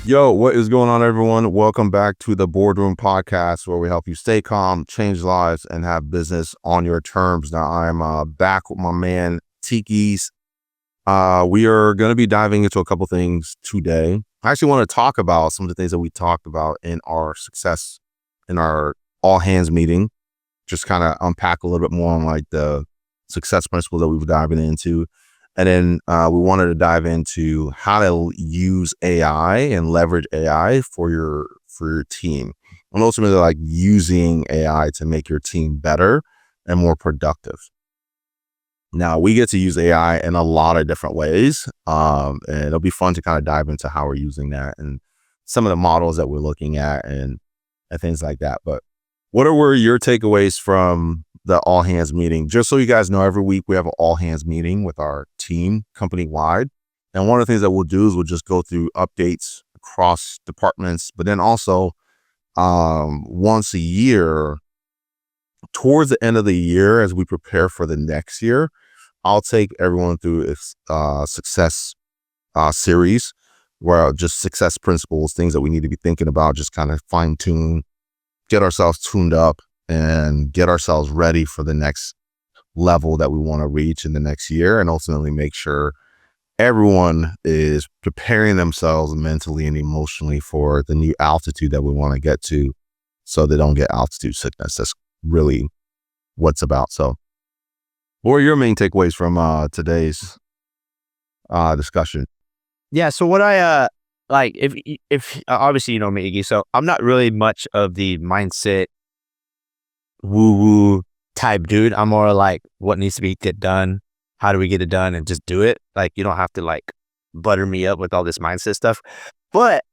Yo, what is going on, everyone? Welcome back to the Boardroom Podcast, where we help you stay calm, change lives, and have business on your terms. Now, I'm back with my man, Tikis. We are going to be diving into a couple things today. I actually want to talk about some of the things that we talked about in our all hands meeting. Just kind of unpack a little bit more on like the success principles that we were diving into. And then we wanted to dive into how to use AI and leverage AI for your team. And ultimately, like using AI to make your team better and more productive. Now, we get to use AI in a lot of different ways. And it'll be fun to kind of dive into how we're using that and some of the models that we're looking at and things like that. But what were your takeaways from the all hands meeting? Just so you guys know, every week we have an all hands meeting with our team company wide. And one of the things that we'll do is we'll just go through updates across departments, but then also once a year, towards the end of the year, as we prepare for the next year, I'll take everyone through a success series where just success principles, things that we need to be thinking about, just kind of fine tune, get ourselves tuned up and get ourselves ready for the next level that we want to reach in the next year, and ultimately make sure everyone is preparing themselves mentally and emotionally for the new altitude that we want to get to so they don't get altitude sickness. That's really what's about. So what are your main takeaways from today's discussion? Yeah. So what I like, if obviously you know me, Iggy, so I'm not really much of the mindset woo type dude. I'm more like what needs to get done, how do we get it done, and just do it. Like you don't have to like butter me up with all this mindset stuff. But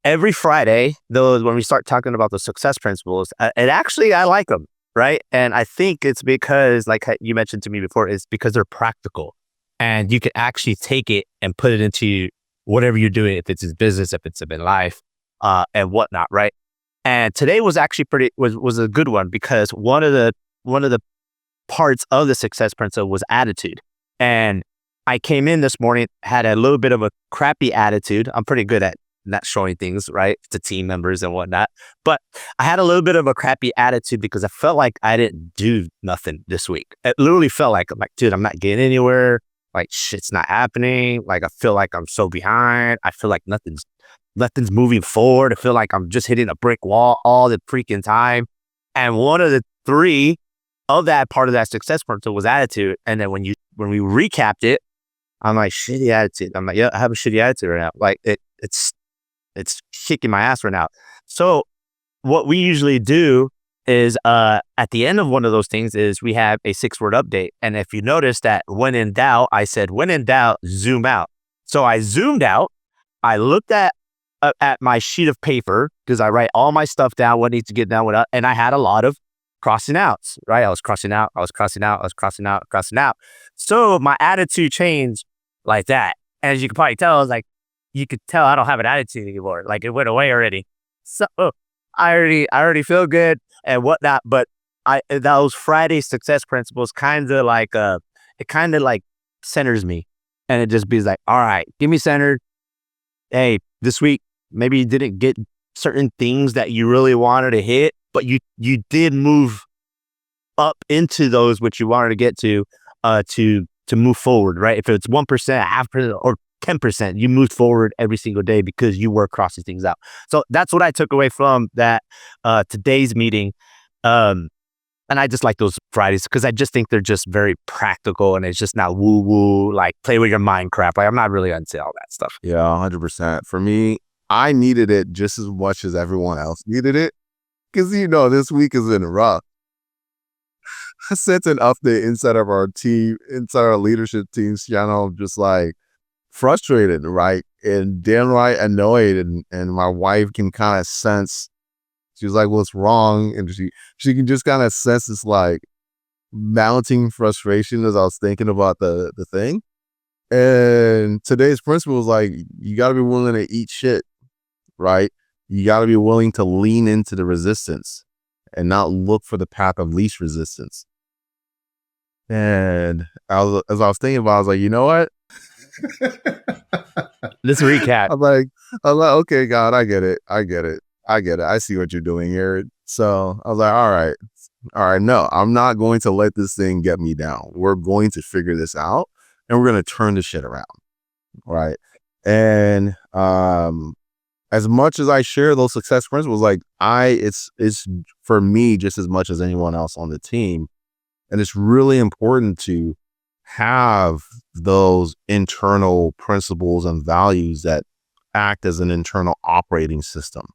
every Friday, those when we start talking about the success principles, and actually I like them, right? And I think it's because, like you mentioned to me before, it's because they're practical, and you can actually take it and put it into whatever you're doing, if it's in business, if it's in life, and whatnot, right? And today was actually was a good one because one of the parts of the success principle was attitude. And I came in this morning, had a little bit of a crappy attitude. I'm pretty good at not showing things, right, to team members and whatnot. But I had a little bit of a crappy attitude because I felt like I didn't do nothing this week. It literally felt like, dude, I'm not getting anywhere. Like shit's not happening. Like I feel like I'm so behind. I feel like nothing's moving forward. I feel like I'm just hitting a brick wall all the freaking time. And one of the three of that part of that success principle was attitude. And then when we recapped it, I'm like, shitty attitude. I'm like, yeah, I have a shitty attitude right now. Like it's kicking my ass right now. So what we usually do is at the end of one of those things is we have a 6-word update. And if you notice that when in doubt, I said, when in doubt, zoom out. So I zoomed out. I looked at my sheet of paper because I write all my stuff down, what needs to get done, and I had a lot of crossing outs, right? I was crossing out. So my attitude changed like that. And as you can probably tell, you could tell I don't have an attitude anymore. Like it went away already. So I already feel good and whatnot. But those Friday success principles kind of like centers me, and it just be like, all right, give me centered. Hey, this week maybe you didn't get certain things that you really wanted to hit, but you did move up into those which you wanted to get to move forward, right? If it's 1%, 0.5%, or 10%, you moved forward every single day because you were crossing things out. So that's what I took away from that today's meeting. And I just like those Fridays because I just think they're just very practical and it's just not woo-woo, like play with your mind crap. Like I'm not really into all that stuff. Yeah, 100%. For me, I needed it just as much as everyone else needed it because, this week has been rough. I sent an update inside our leadership team's channel, just like frustrated, right? And downright annoyed. And my wife can kind of sense, she was like, what's wrong? And she can just kind of sense this like mounting frustration as I was thinking about the thing. And today's principle is like, you got to be willing to eat shit, right? You got to be willing to lean into the resistance and not look for the path of least resistance. And as I was thinking about it, I was like, you know what? Let's recap. I'm like, okay, God, I get it. I see what you're doing here. So I was like, all right, no, I'm not going to let this thing get me down. We're going to figure this out and we're going to turn this shit around. Right. And as much as I share those success principles, like it's for me just as much as anyone else on the team. And it's really important to have those internal principles and values that act as an internal operating system,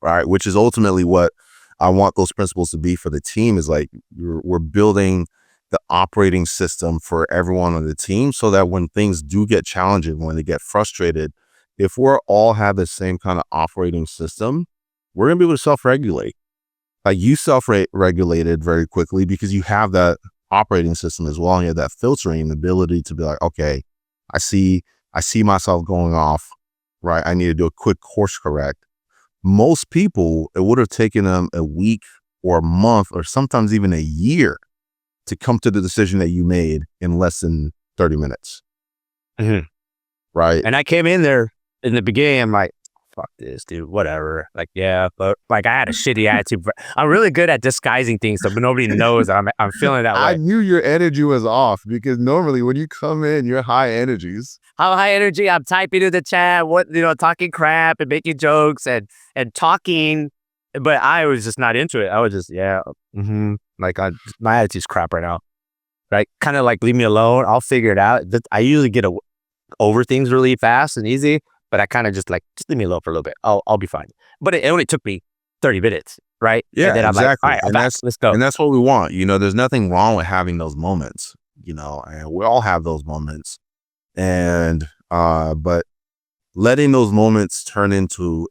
right? Which is ultimately what I want those principles to be for the team, is like we're building the operating system for everyone on the team so that when things do get challenging, when they get frustrated, if we're all have the same kind of operating system, we're going to be able to self-regulate. Like you self-regulated very quickly because you have that operating system as well. And you have that filtering ability to be like, okay, I see myself going off, right? I need to do a quick course correct. Most people, it would have taken them a week or a month or sometimes even a year to come to the decision that you made in less than 30 minutes. Mm-hmm. Right. And I came in there in the beginning, I'm like, fuck this, dude, whatever. Like, yeah, but like I had a shitty attitude. I'm really good at disguising things so nobody knows I'm feeling that way. I knew your energy was off because normally when you come in, you're high energies. I'm high energy. I'm typing to the chat, talking crap and making jokes and talking, but I was just not into it. I was just, like my attitude's crap right now. Right? Kind of like leave me alone. I'll figure it out. I usually get over things really fast and easy. But I kind of just leave me alone for a little bit. I'll be fine. But it only took me 30 minutes, right? Yeah, and then exactly. I'm like, all right, let's go. And that's what we want. There's nothing wrong with having those moments, and we all have those moments. And, but letting those moments turn into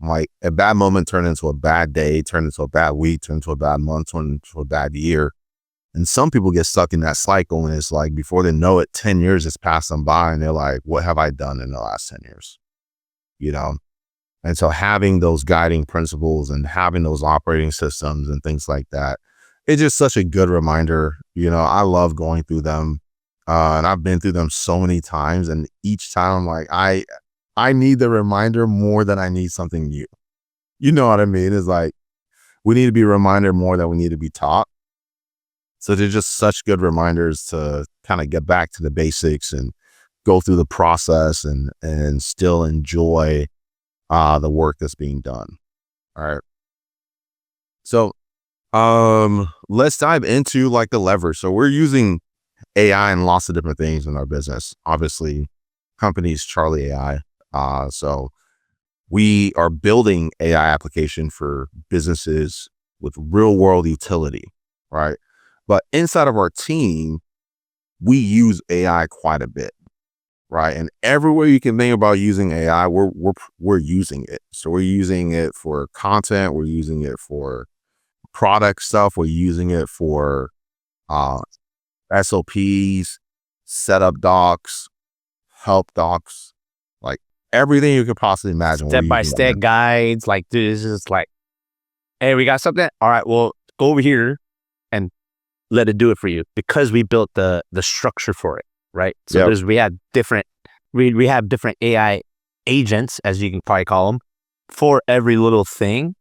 a bad moment, turn into a bad day, turn into a bad week, turn into a bad month, turn into a bad year. And some people get stuck in that cycle, and it's like before they know it, 10 years has passed them by, and they're like, what have I done in the last 10 years? And so having those guiding principles and having those operating systems and things like that, it's just such a good reminder. I love going through them, and I've been through them so many times, and each time I'm like, I need the reminder more than I need something new. You know what I mean? It's like we need to be reminded more than we need to be taught. So they're just such good reminders to kind of get back to the basics and go through the process and still enjoy the work that's being done. All right. So let's dive into like the levers. So we're using AI in lots of different things in our business. Obviously, company's Charlie AI. So we are building AI application for businesses with real world utility, right? But inside of our team, we use AI quite a bit, right? And everywhere you can think about using AI, we're using it. So we're using it for content, we're using it for product stuff, we're using it for SOPs, setup docs, help docs, like everything you could possibly imagine. Step-by-step guides, like, dude, it's just like, hey, we got something. All right, well, go over here and let it do it for you, because we built the structure for it, right? So we have different AI agents, as you can probably call them, for every little thing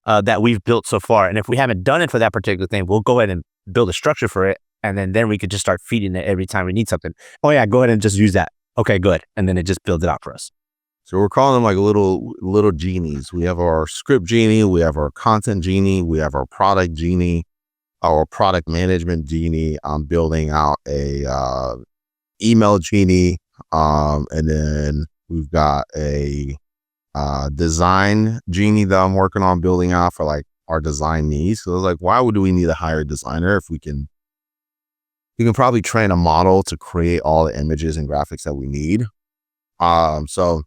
that we've built so far. And if we haven't done it for that particular thing, we'll go ahead and build a structure for it, and then we could just start feeding it every time we need something. Oh yeah, go ahead and just use that. Okay, good, and then it just builds it out for us. So we're calling them like little genies. We have our script genie, we have our content genie, we have our product genie, our product management genie. I'm building out a email genie, and then we've got a design genie that I'm working on building out for like our design needs. So I was like, why would we need to hire a designer if we can probably train a model to create all the images and graphics that we need? So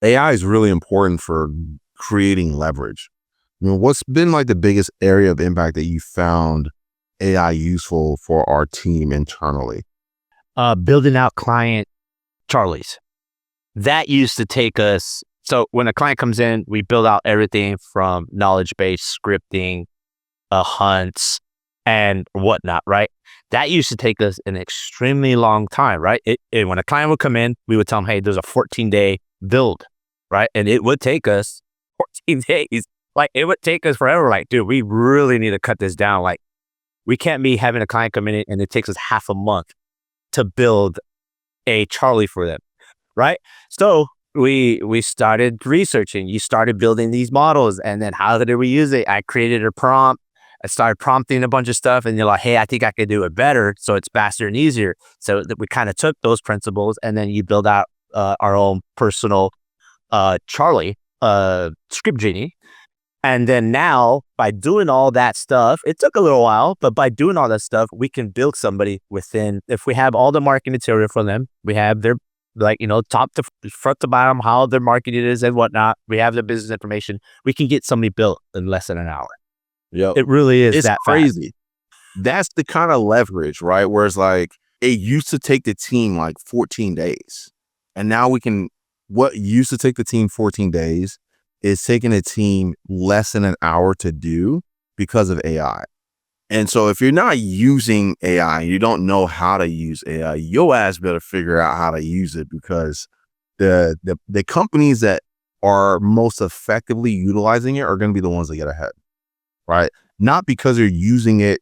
AI is really important for creating leverage. What's been like the biggest area of impact that you found AI useful for our team internally? Building out client Charlies. That used to take us. So when a client comes in, we build out everything from knowledge-based scripting, hunts, and whatnot, right? That used to take us an extremely long time, right? When a client would come in, we would tell them, hey, there's a 14-day build, right? And it would take us 14 days. Like, it would take us forever. Like, dude, we really need to cut this down. Like, we can't be having a client come in and it takes us half a month to build a Charlie for them, right? So we started researching. You started building these models, and then how did we use it? I created a prompt. I started prompting a bunch of stuff, and you're like, hey, I think I could do it better, so it's faster and easier. So that we kind of took those principles, and then you build out our own personal Charlie script genie. And then now, by doing all that stuff, it took a little while, but by doing all that stuff, we can build somebody within, if we have all the marketing material for them, we have their, like, top to front to bottom, how their marketing is and whatnot. We have the business information. We can get somebody built in less than an hour. Yep. It really is It's that crazy. fast. That's the kind of leverage, right? Whereas like it used to take the team like 14 days. And now what used to take the team 14 days is taking a team less than an hour to do because of AI. And so if you're not using AI, you don't know how to use AI, your ass better figure out how to use it, because the companies that are most effectively utilizing it are going to be the ones that get ahead, right? Not because they're using it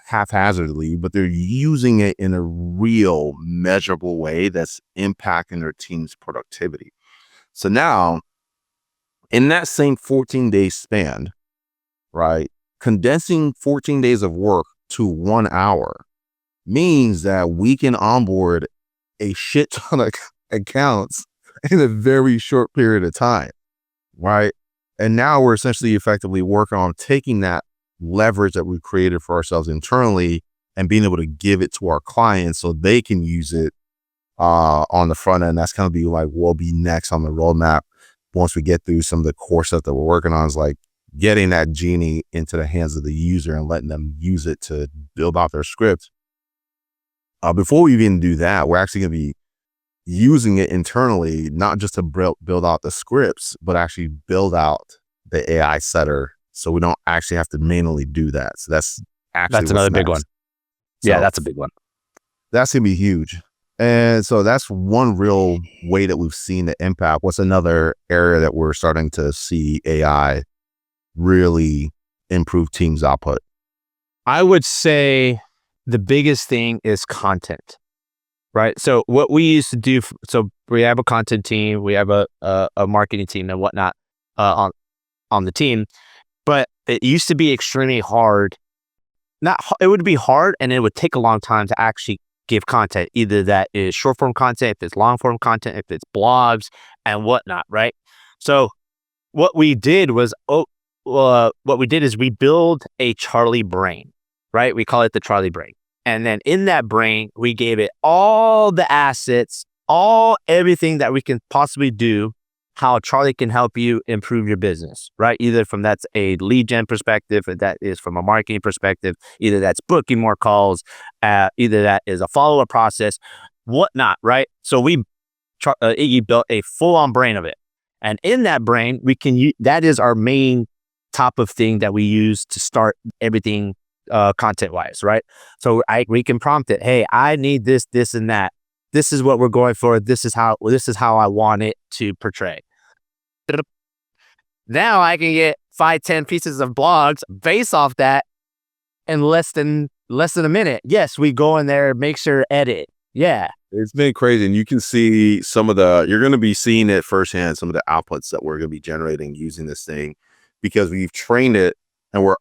haphazardly, but they're using it in a real measurable way that's impacting their team's productivity. So now, in that same 14-day span, right, condensing 14 days of work to 1 hour means that we can onboard a shit ton of accounts in a very short period of time, right? And now we're essentially effectively working on taking that leverage that we've created for ourselves internally and being able to give it to our clients so they can use it on the front end. That's going to be like what will be next on the roadmap once we get through some of the core stuff that we're working on, is like getting that Genie into the hands of the user and letting them use it to build out their script. Before we even do that, we're actually going to be using it internally, not just to build out the scripts, but actually build out the AI setter, so we don't actually have to manually do that. So that's another big one. Yeah, that's a big one. That's going to be huge. And so that's one real way that we've seen the impact. What's another area that we're starting to see AI really improve teams' output? I would say the biggest thing is content, right? So what we used to do, so we have a content team, we have a marketing team and whatnot on the team, but it used to be extremely hard. It would be hard, and it would take a long time to actually give content. Either that is short form content, if it's long form content, if it's blogs and whatnot, right? So what we did is we build a Charlie brain, right? We call it the Charlie brain. And then in that brain, we gave it all the assets, everything that we can possibly do, how Charlie can help you improve your business, right? Either from that's a lead gen perspective, or that is from a marketing perspective, either that's booking more calls, either that is a follow-up process, whatnot, right? So Iggy built a full-on brain of it. And in that brain, we can use, that is our main top of thing that we use to start everything content-wise, right? So we can prompt it, hey, I need this, this, and that. This is what we're going for. This is how I want it to portray. Now I can get 5-10 pieces of blogs based off that in less than a minute. Yes, we go in there, make sure edit. Yeah. It's been crazy. And you can see you're going to be seeing it firsthand, some of the outputs that we're going to be generating using this thing, because we've trained it and we're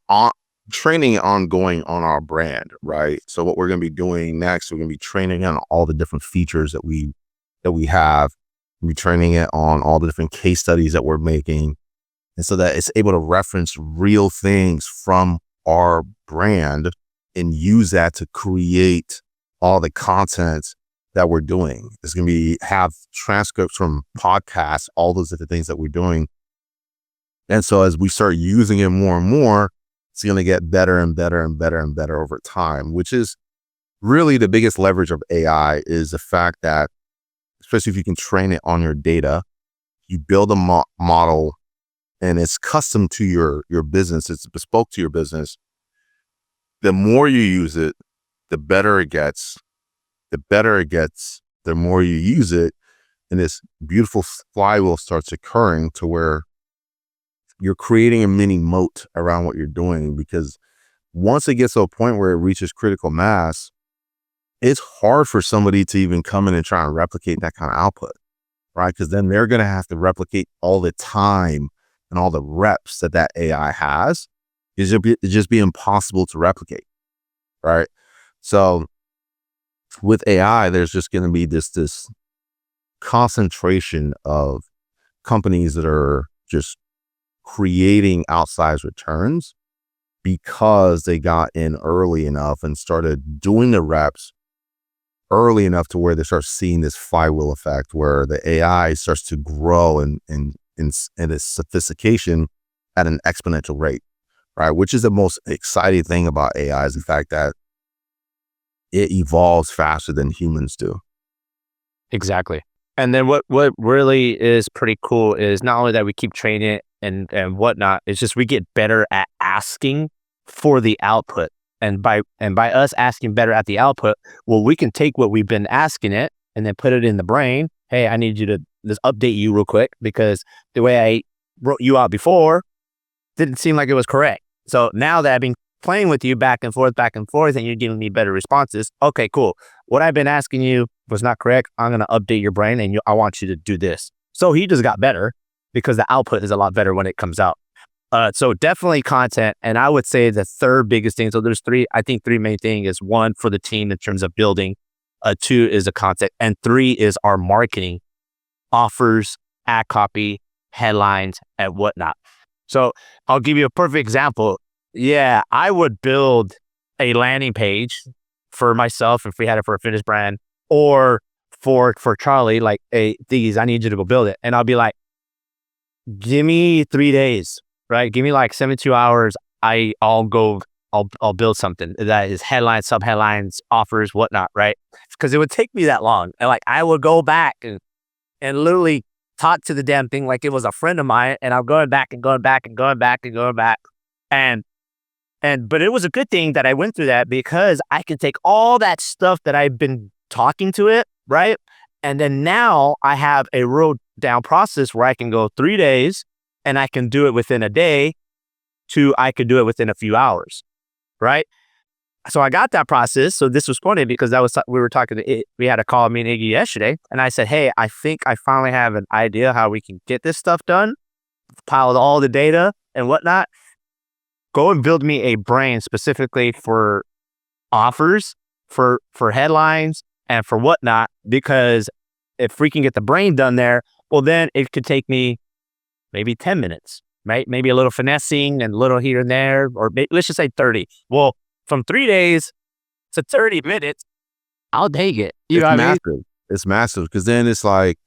training ongoing on our brand, right? So what we're going to be doing next, we're going to be training on all the different features that we have. We'll be training it on all the different case studies that we're making, and so that it's able to reference real things from our brand and use that to create all the content that we're doing. It's going to have transcripts from podcasts, all those different things that we're doing. And so as we start using it more and more, it's going to get better and better and better and better over time, which is really the biggest leverage of AI, is the fact that, especially if you can train it on your data, you build a model and it's custom to your business, it's bespoke to your business. The more you use it, the better it gets, the more you use it. And this beautiful flywheel starts occurring to where you're creating a mini moat around what you're doing, because once it gets to a point where it reaches critical mass, it's hard for somebody to even come in and try and replicate that kind of output, right? Because then they're going to have to replicate all the time and all the reps that AI has. It'd just be impossible to replicate, right? So with AI, there's just going to be this concentration of companies that are just creating outsized returns because they got in early enough and started doing the reps early enough to where they start seeing this flywheel effect where the AI starts to grow in its sophistication at an exponential rate, right? Which is the most exciting thing about AI, is the fact that it evolves faster than humans do. Exactly. And then what really is pretty cool is not only that we keep training it and whatnot, it's just we get better at asking for the output. And by us asking better at the output, well, we can take what we've been asking it and then put it in the brain. Hey, I need you to just update you real quick because the way I wrote you out before didn't seem like it was correct. So now that I've been playing with you back and forth, and you're giving me better responses. Okay, cool. What I've been asking you was not correct. I'm going to update your brain and I want you to do this. So he just got better because the output is a lot better when it comes out. So definitely content. And I would say the third biggest thing, so there's three main things is one for the team in terms of building, two is the content, and three is our marketing, offers, ad copy, headlines, and whatnot. So I'll give you a perfect example. Yeah, I would build a landing page for myself if we had it for a fitness brand, or for Charlie, like, hey, Tikis, I need you to go build it. And I'll be like, give me 3 days, right? Give me like 72 hours. I'll build something that is headlines, sub-headlines, offers, whatnot, right? Because it would take me that long. And like, I would go back and literally talk to the damn thing like it was a friend of mine. And I'm going back. But it was a good thing that I went through that, because I can take all that stuff that I've been talking to it, right? And then now I have a real down process where I can go 3 days and I can do it within a day, to I could do it within a few hours, right? So I got that process. So this was funny because we had a call, me and Iggy, yesterday, and I said, hey, I think I finally have an idea how we can get this stuff done, piled all the data and whatnot. Go and build me a brain specifically for offers, for headlines, and for whatnot, because if we can get the brain done there, well, then it could take me maybe 10 minutes, right? Maybe a little finessing and a little here and there, or let's just say 30. Well, from 3 days to 30 minutes, I'll take it. It's massive. It's massive, because then it's like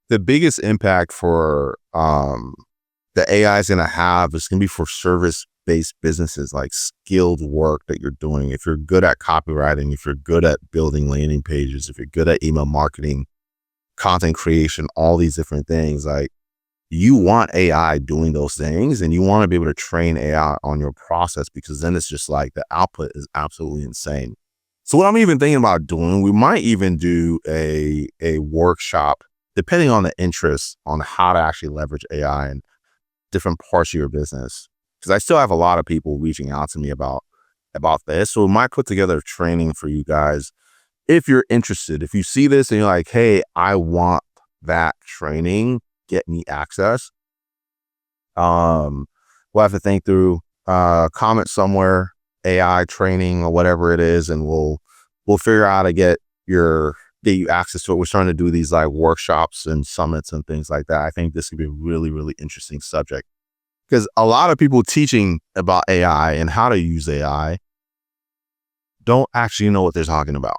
the biggest impact for the AI is going to have is going to be for service-based businesses, like skilled work that you're doing. If you're good at copywriting, if you're good at building landing pages, if you're good at email marketing, content creation, all these different things, like, you want AI doing those things, and you want to be able to train AI on your process, because then it's just like the output is absolutely insane. So what I'm even thinking about doing, we might even do a workshop, depending on the interest, on how to actually leverage AI in different parts of your business. Because I still have a lot of people reaching out to me about this. So we might put together a training for you guys if you're interested. If you see this and you're like, hey, I want that training, get me access. We'll have to think through, comment somewhere, AI training or whatever it is, and we'll figure out how to get you access to it. We're starting to do these like workshops and summits and things like that. I think this could be a really, really interesting subject, because a lot of people teaching about AI and how to use AI don't actually know what they're talking about.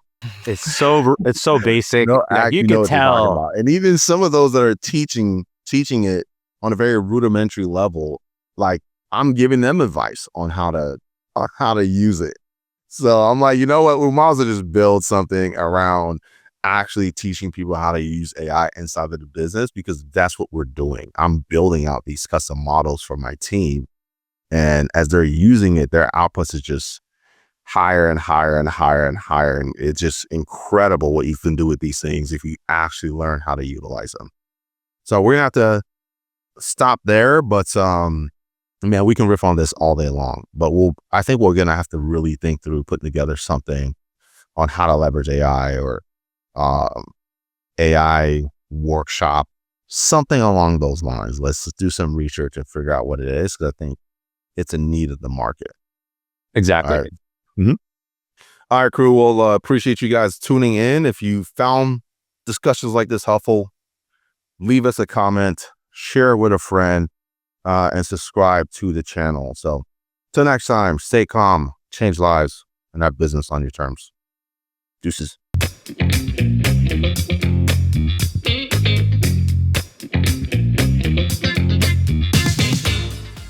It's so basic. Like, you can tell. And even some of those that are teaching it on a very rudimentary level, like, I'm giving them advice on how to use it. So I'm like, you know what? We might as well just build something around actually teaching people how to use AI inside of the business, because that's what we're doing. I'm building out these custom models for my team, and as they're using it, their outputs is just higher and higher and higher and higher. And it's just incredible what you can do with these things if you actually learn how to utilize them. So we're going to have to stop there, but man, we can riff on this all day long, but I think we're going to have to really think through putting together something on how to leverage AI or AI workshop, something along those lines. Let's do some research and figure out what it is, because I think it's a need of the market. Exactly. All right. All right, crew. Well, appreciate you guys tuning in. If you found discussions like this helpful, leave us a comment, share it with a friend, and subscribe to the channel. So till next time, stay calm, change lives, and have business on your terms. Deuces.